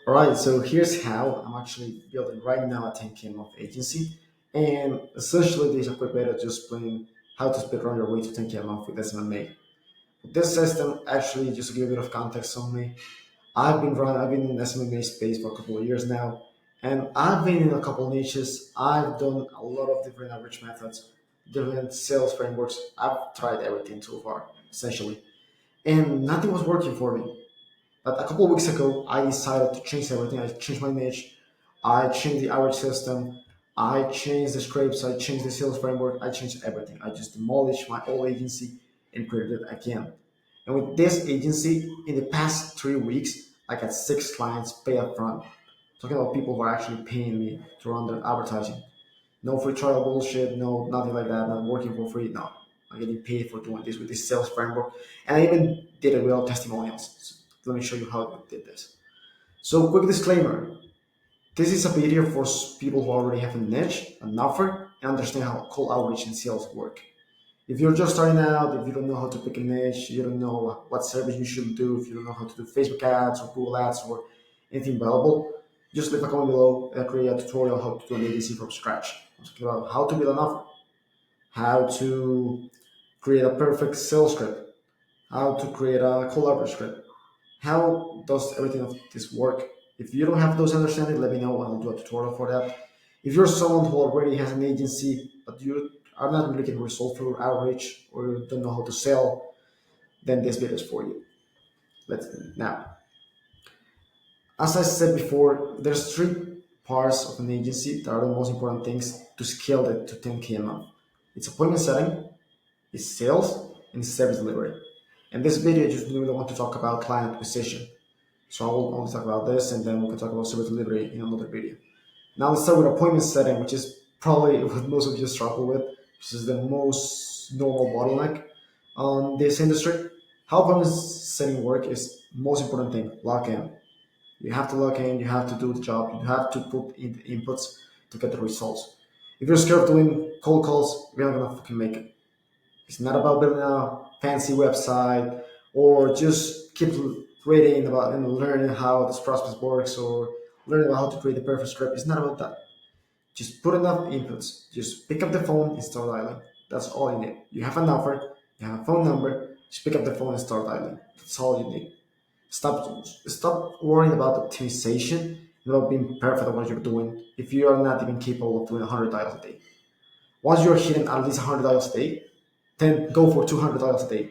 All right, so here's how I'm actually building right now a 10K month agency. And essentially, there's a quick way to just explain how to speed run your way to 10K a month with SMMA. This system, actually, just to give a bit of context on me, I've been in SMMA space for a couple of years now, and I've been in a couple niches. I've done a lot of different outreach methods, different sales frameworks. I've tried everything so far, essentially, and nothing was working for me. But a couple of weeks ago, I decided to change everything. I changed my niche. I changed the outreach system. I changed the scripts. I changed the sales framework. I changed everything. I just demolished my old agency and created it again. And with this agency, in the past 3 weeks, I got 6 clients pay up front. Talking about people who are actually paying me to run their advertising. No free trial bullshit, no nothing like that, not working for free. No. I'm getting paid for doing this with this sales framework. And I even did it without testimonials. So let me show you how I did this. So quick disclaimer. This is a video for people who already have a niche, an offer, and understand how cold outreach and sales work. If you're just starting out, if you don't know how to pick a niche, you don't know what service you should do, if you don't know how to do Facebook ads or Google ads or anything valuable, just leave a comment below and I'll create a tutorial how to do an agency from scratch. I'm talking about how to build an offer, how to create a perfect sales script, how to create a collaborative script. How does everything of this work? If you don't have those understanding, let me know and I'll do a tutorial for that. If you're someone who already has an agency, but you are not really getting results through outreach or you don't know how to sell, then this video is for you. Let's now. As I said before, there's three parts of an agency that are the most important things to scale it to 10K a month. It's appointment setting, it's sales, and it's service delivery. In this video, I just really want to talk about client acquisition. So I will only talk about this and then we can talk about service delivery in another video. Now let's start with appointment setting, which is probably what most of you struggle with, which is the most normal bottleneck on this industry. How appointment setting work is most important thing, lock in. You have to log in, you have to do the job, you have to put in the inputs to get the results. If you're scared of doing cold calls, you're not gonna fucking make it. It's not about building a fancy website or just keep reading about and learning how this process works or learning about how to create the perfect script. It's not about that. Just put enough inputs. Just pick up the phone and start dialing. That's all you need. You have an offer, you have a phone number, just pick up the phone and start dialing. That's all you need. Stop worrying about optimization and about being perfect at what you're doing if you are not even capable of doing 100 dials a day. Once you're hitting at least 100 dials a day, then go for 200 dials a day.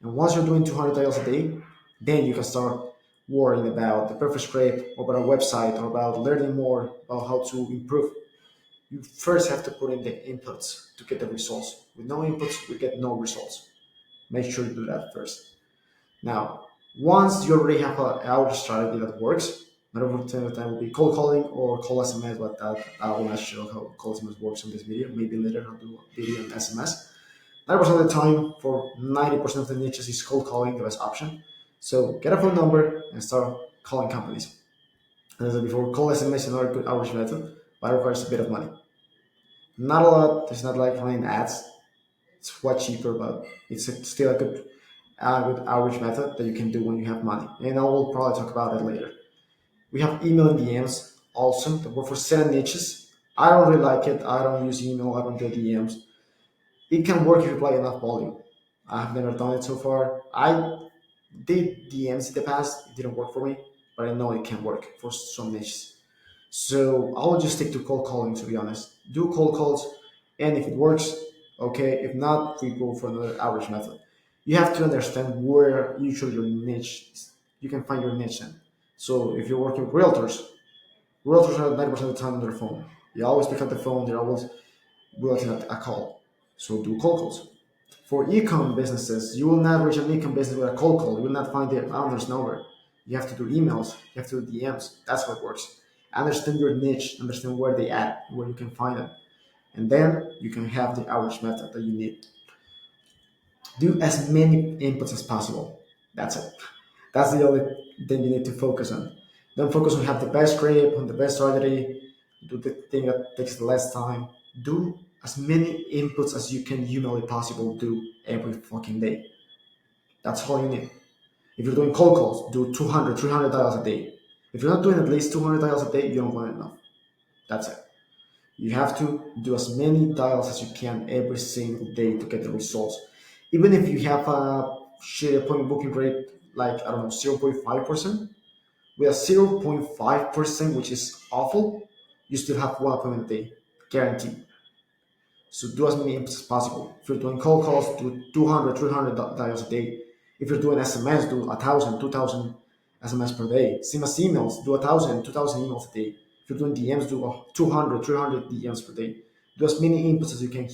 And once you're doing 200 dials a day, then you can start worrying about the perfect script or about a website or about learning more about how to improve. You first have to put in the inputs to get the results. With no inputs, we get no results. Make sure you do that first. Now, once you already have an outreach strategy that works, another of the time will be cold calling or cold SMS, but that I will not show how cold SMS works in this video. Maybe later I'll do a video on SMS. 90% of the time, for 90% of the niches, is cold calling the best option. So get a phone number and start calling companies. As I said before, cold SMS is another good outreach method, but it requires a bit of money. Not a lot. It's not like running ads. It's quite cheaper, but still a good outreach method that you can do when you have money. And I will probably talk about it later. We have email and DMs also that work for certain niches. I don't really like it. I don't use email. I don't do DMs. It can work if you apply enough volume. I have never done it so far. I did DMs in the past. It didn't work for me, but I know it can work for some niches. So I will just stick to cold calling, to be honest. Do cold calls, and if it works, okay. If not, we go for another outreach method. You have to understand where usually your niche is. You can find your niche in. So if you're working with realtors are 90% of the time on their phone. They always pick up the phone. They're always waiting at a call. So do cold calls. For e-com businesses, you will not reach an e-com business with a cold call. You will not find the founder's number. You have to do emails. You have to do DMs. That's what works. Understand your niche. Understand where they at, where you can find them, and then you can have the outreach method that you need. Do as many inputs as possible. That's it. That's the only thing you need to focus on. Don't focus on have the best script, on the best strategy. Do the thing that takes the less time. Do as many inputs as you can humanly possible do every fucking day. That's all you need. If you're doing cold calls, do 200, 300 dials a day. If you're not doing at least 200 dials a day, you don't want enough. That's it. You have to do as many dials as you can every single day to get the results. Even if you have a share appointment booking rate like, I don't know, 0.5%, with a 0.5%, which is awful, you still have one appointment a day, guaranteed. So do as many as possible. If you're doing cold calls, do 200, 300 dials a day. If you're doing SMS, do 1,000, 2,000 SMS per day. Same as emails, do 1,000, 2,000 emails a day. If you're doing DMs, do 200, 300 DMs per day. Do as many inputs as you can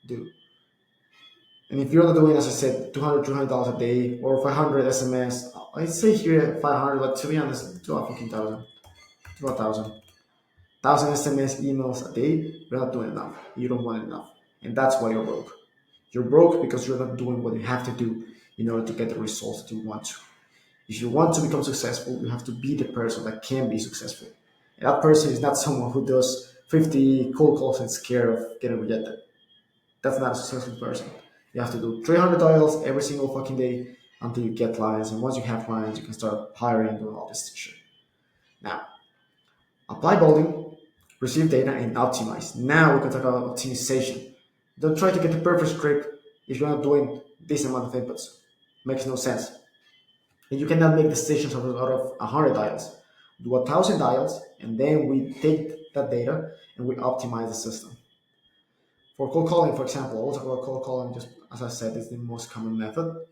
do. And if you're not doing, as I said, 200, 300 dollars a day or 500 SMS, I'd say here 500, but to be honest, do a fucking thousand, do 1,000 SMS emails a day. You're not doing enough. You don't want enough, and that's why you're broke. You're broke because you're not doing what you have to do in order to get the results that you want to. If you want to become successful, you have to be the person that can be successful. And that person is not someone who does 50 cold calls and is scared of getting rejected. That's not a successful person. You have to do 300 dials every single fucking day until you get clients. And once you have clients, you can start hiring and doing all this shit. Now, apply volume, receive data, and optimize. Now we can talk about optimization. Don't try to get the perfect script if you're not doing this amount of inputs. Makes no sense. And you cannot make decisions out of 100 dials. Do 1,000 dials, and then we take that data and we optimize the system. For cold calling, for example, I'll talk about cold calling just as I said, is the most common method.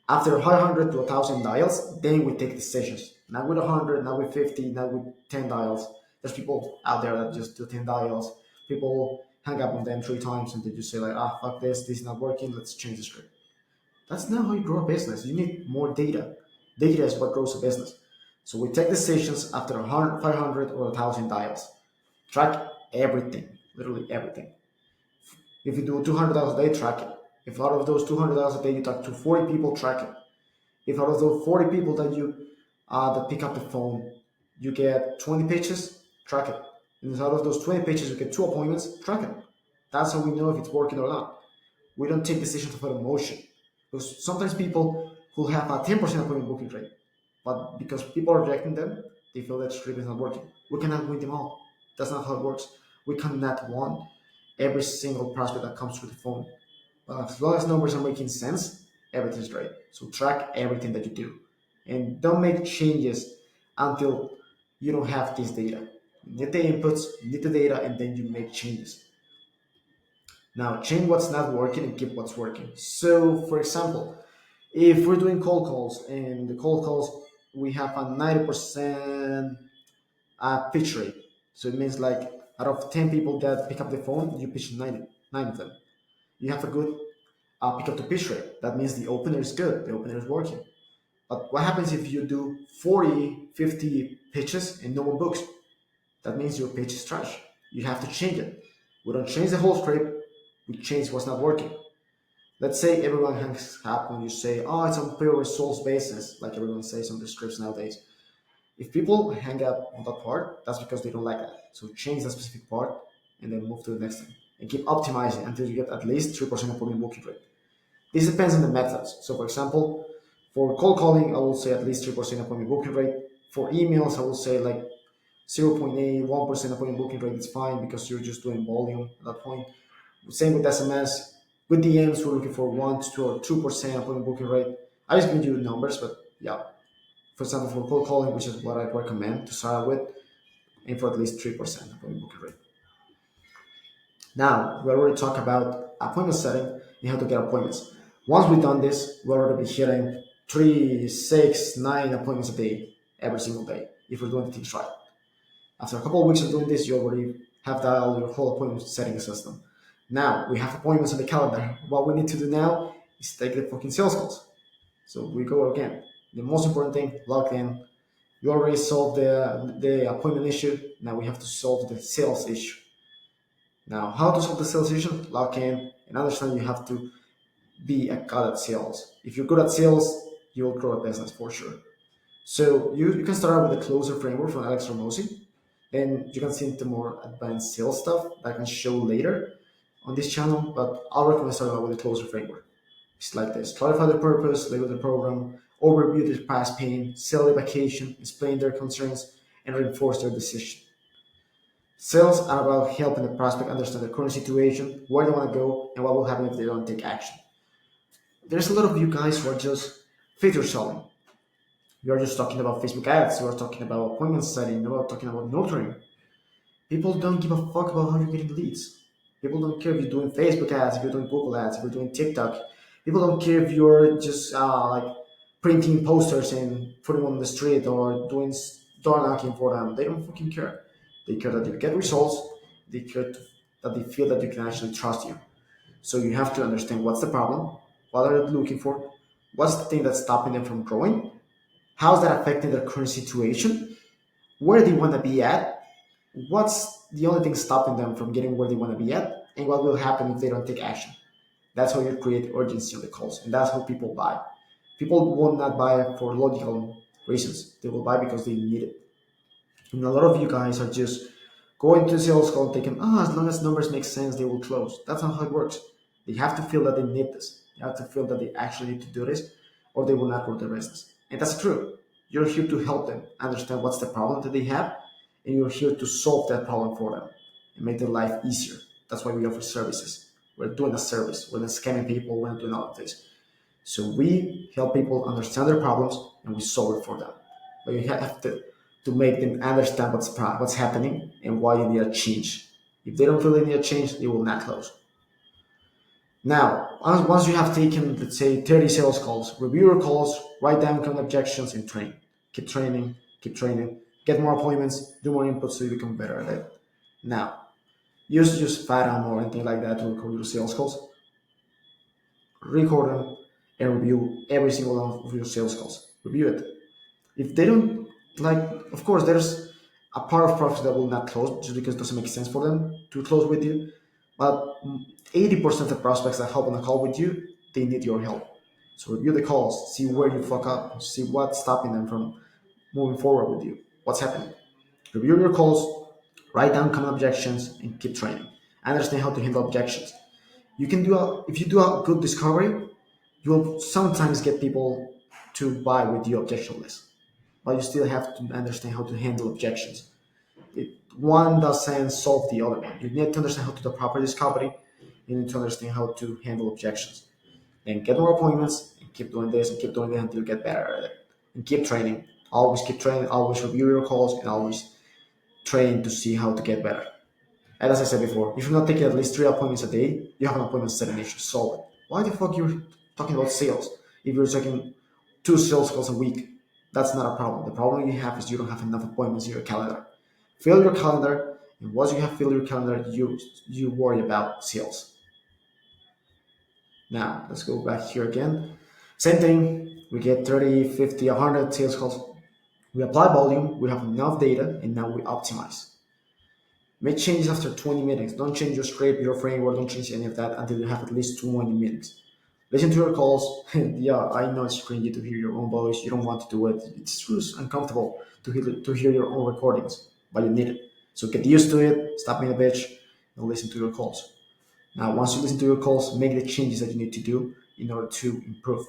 After 500 to 1,000 dials, then we take decisions. Not with 100, not with 50, not with 10 dials. There's people out there that just do 10 dials. People hang up on them 3 times and they just say like, fuck this is not working, let's change the script. That's not how you grow a business. You need more data. Data is what grows a business. So we take decisions after 100, 500 or 1,000 dials. Track everything, literally everything. If you do 200 dials a day, track it. If out of those 200 dials a day you talk to 40 people, track it. If out of those 40 people that pick up the phone, you get 20 pitches, track it. And if out of those 20 pitches you get 2 appointments, track it. That's how we know if it's working or not. We don't take decisions of emotion. Because sometimes people who have a 10% appointment booking rate, but because people are rejecting them, they feel that script is not working. We cannot win them all. That's not how it works. We cannot win every single prospect that comes through the phone. But as long as numbers are making sense, everything's great. So track everything that you do. And don't make changes until you don't have this data. You need the inputs, you need the data, and then you make changes. Now, change what's not working and keep what's working. So, for example, if we're doing cold calls and the cold calls, we have a 90% pitch rate. So it means like out of 10 people that pick up the phone, you pitch 9 of them. You have a good pick up the pitch rate. That means the opener is good, the opener is working. But what happens if you do 40, 50 pitches and no one books? That means your pitch is trash. You have to change it. We don't change the whole script, we change what's not working. Let's say everyone hangs up when you say, oh, it's on pure results basis, like everyone says on the scripts nowadays. If people hang up on that part, that's because they don't like that. So change that specific part and then move to the next thing. And keep optimizing until you get at least 3% appointment booking rate. This depends on the methods. So for example, for cold calling, I will say at least 3% appointment booking rate. For emails, I will say like 0.8, 1% appointment booking rate is fine because you're just doing volume at that point. Same with SMS. With DMs, we're looking for 1 to 2 or 2% appointment booking rate. I just give you the numbers, but yeah. For example, for cold calling, which is what I recommend to start with, aim for at least 3% appointment booking rate. Now, we already talked about appointment setting and how to get appointments. Once we've done this, we'll already be hitting 3, 6, 9 appointments a day, every single day, if we're doing things right. After a couple of weeks of doing this, you already have dialed your whole appointment setting system. Now, we have appointments on the calendar. What we need to do now is take the fucking sales calls. So we go again. The most important thing, log in. You already solved the appointment issue. Now we have to solve the sales issue. Now, how to solve the sales issue? Log in and understand you have to be a god at sales. If you're good at sales, you will grow a business for sure. So you can start out with the closer framework from Alex Ramosi. Then you can see into more advanced sales stuff that I can show later on this channel, but I'll recommend starting out with the closer framework. It's like this: clarify the purpose, label the program, overview their past pain, sell the vacation, explain their concerns, and reinforce their decision. Sales are about helping the prospect understand their current situation, where they want to go, and what will happen if they don't take action. There's a lot of you guys who are just feature selling. You're just talking about Facebook ads, you're talking about appointment setting, you're talking about nurturing. People don't give a fuck about how you're getting leads. People don't care if you're doing Facebook ads, if you're doing Google ads, if you're doing TikTok. People don't care if you're just like printing posters and putting them on the street or doing door knocking for them. They don't fucking care. They care that you get results. They care that they feel that you can actually trust you. So you have to understand what's the problem, what are they looking for, what's the thing that's stopping them from growing, how's that affecting their current situation, where they want to be at, what's the only thing stopping them from getting where they want to be at, and what will happen if they don't take action. That's how you create urgency on the calls, and that's how people buy. People will not buy for logical reasons. They will buy because they need it. And a lot of you guys are just going to sales call thinking, as long as numbers make sense, they will close. That's not how it works. They have to feel that they need this. They have to feel that they actually need to do this, or they will not grow their business. And that's true. You're here to help them understand what's the problem that they have, and you're here to solve that problem for them and make their life easier. That's why we offer services. We're doing a service. We're not scamming people. We're not doing all of this. So we help people understand their problems and we solve it for them. But you have to make them understand what's happening and why you need a change. If they don't feel they need a change, they will not close. Now, once you have taken, let's say, 30 sales calls, review your calls, write down common objections, and train. Keep training, get more appointments, do more inputs so you become better at it. Now, use Fathom or anything like that to record your sales calls. Record them and review every single one of your sales calls. Review it. If they don't like, of course, there's a part of prospects that will not close just because it doesn't make sense for them to close with you. But 80% of the prospects that hop on a call with you, they need your help. So review the calls, see where you fuck up, see what's stopping them from moving forward with you. What's happening? Review your calls, write down common objections, and keep training. Understand how to handle objections. If you do a good discovery, you will sometimes get people to buy with your objection list, but you still have to understand how to handle objections. One doesn't solve the other one. You need to understand how to do proper discovery. You need to understand how to handle objections. And get more appointments and keep doing this and keep doing it until you get better at it. And keep training. Always keep training, always review your calls, and always train to see how to get better. And as I said before, if you're not taking at least 3 appointments a day, you have an appointment setting issue. Solve it. Why the fuck you're talking about sales? If you're taking 2 sales calls a week, that's not a problem. The problem you have is you don't have enough appointments in your calendar. Fill your calendar, and once you have filled your calendar, you worry about sales. Now, let's go back here again. Same thing, we get 30, 50, 100 sales calls. We apply volume, we have enough data, and now we optimize. Make changes after 20 meetings. Don't change your script, your framework, don't change any of that until you have at least 20 meetings. Listen to your calls. Yeah, I know it's cringy to hear your own voice. You don't want to do it. It's just uncomfortable to hear your own recordings, but you need it. So get used to it, stop being a bitch, and listen to your calls. Now, once you listen to your calls, make the changes that you need to do in order to improve.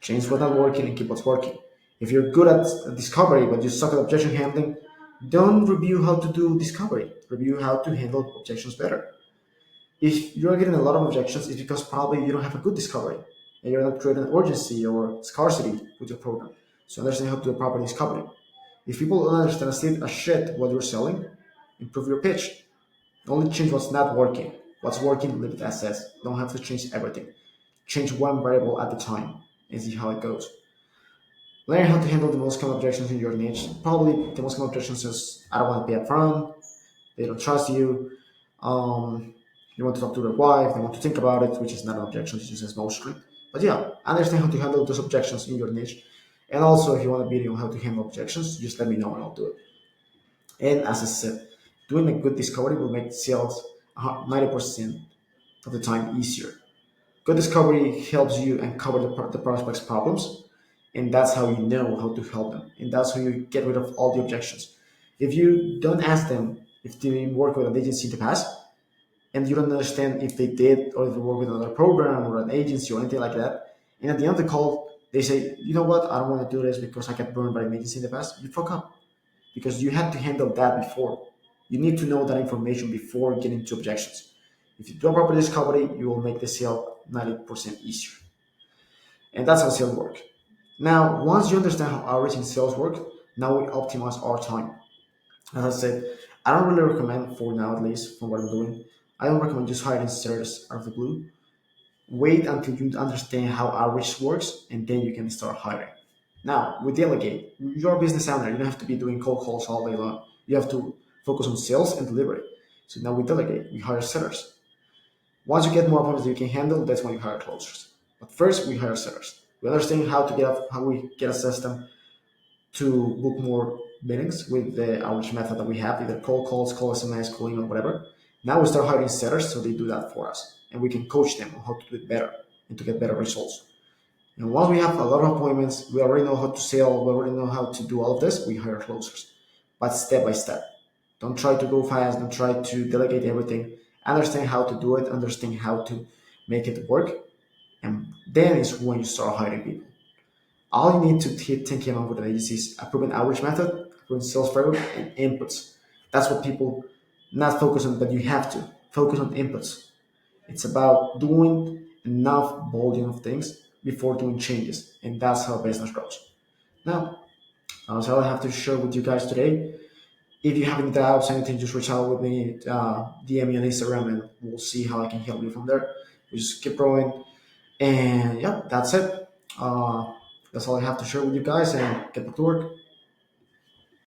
Change what's not working and keep what's working. If you're good at discovery, but you suck at objection handling, don't review how to do discovery. Review how to handle objections better. If you're getting a lot of objections, it's because probably you don't have a good discovery and you're not creating urgency or scarcity with your program. So understand how to do proper discovery. If people don't understand a shit what you're selling, improve your pitch. Only change what's not working. What's working, leave it as is. Don't have to change everything. Change one variable at a time and see how it goes. Learn how to handle the most common objections in your niche. Probably the most common objections is I don't want to pay upfront, they don't trust you, you want to talk to their wife, they want to think about it, which is not an objection, it's just mostly. But yeah, understand how to handle those objections in your niche. And also, if you want a video on how to handle objections, just let me know and I'll do it. And as I said, doing a good discovery will make sales 90% of the time easier. Good discovery helps you uncover the prospect's problems, and that's how you know how to help them, and that's how you get rid of all the objections. If you don't ask them if they work with an agency in the past, and you don't understand if they did or if they work with another program or an agency or anything like that, and at the end of the call, They say, you know what, I don't want to do this because I got burned by an agency in the past. You fuck up because you had to handle that before. You need to know that information before getting to objections. If you do a proper discovery, you will make the sale 90% easier. And that's how sales work. Now, once you understand how outreach and sales work, now we optimize our time. As I said, I don't really recommend, for now at least, from what I'm doing, I don't recommend just hiring sellers out of the blue. Wait until you understand how outreach works, and then you can start hiring. Now, we delegate. You're a business owner. You don't have to be doing cold calls all day long. You have to focus on sales and delivery. So now we delegate. We hire sellers. Once you get more problems that you can handle, that's when you hire closers. But first, we hire sellers. We understand how we get a system to book more meetings with the outreach method that we have, either cold calls, call SMS, call email, whatever. Now we start hiring sellers so they do that for us. And we can coach them on how to do it better and to get better results. And once we have a lot of appointments, we already know how to sell, we already know how to do all of this, we hire closers. But step by step. Don't try to go fast, don't try to delegate everything. Understand how to do it, understand how to make it work, and then is when you start hiring people. All you need to hit 10K with an agency is a proven outreach method, a proven sales framework, and inputs. That's what people not focus on, but you have to focus on inputs. It's about doing enough volume of things before doing changes, and that's how business grows. Now, that's all I have to share with you guys today. If you have any doubts, anything, just reach out with me, DM me on Instagram, and we'll see how I can help you from there. We just keep growing, and yeah, that's it. Uh, that's all I have to share with you guys, and get back to work.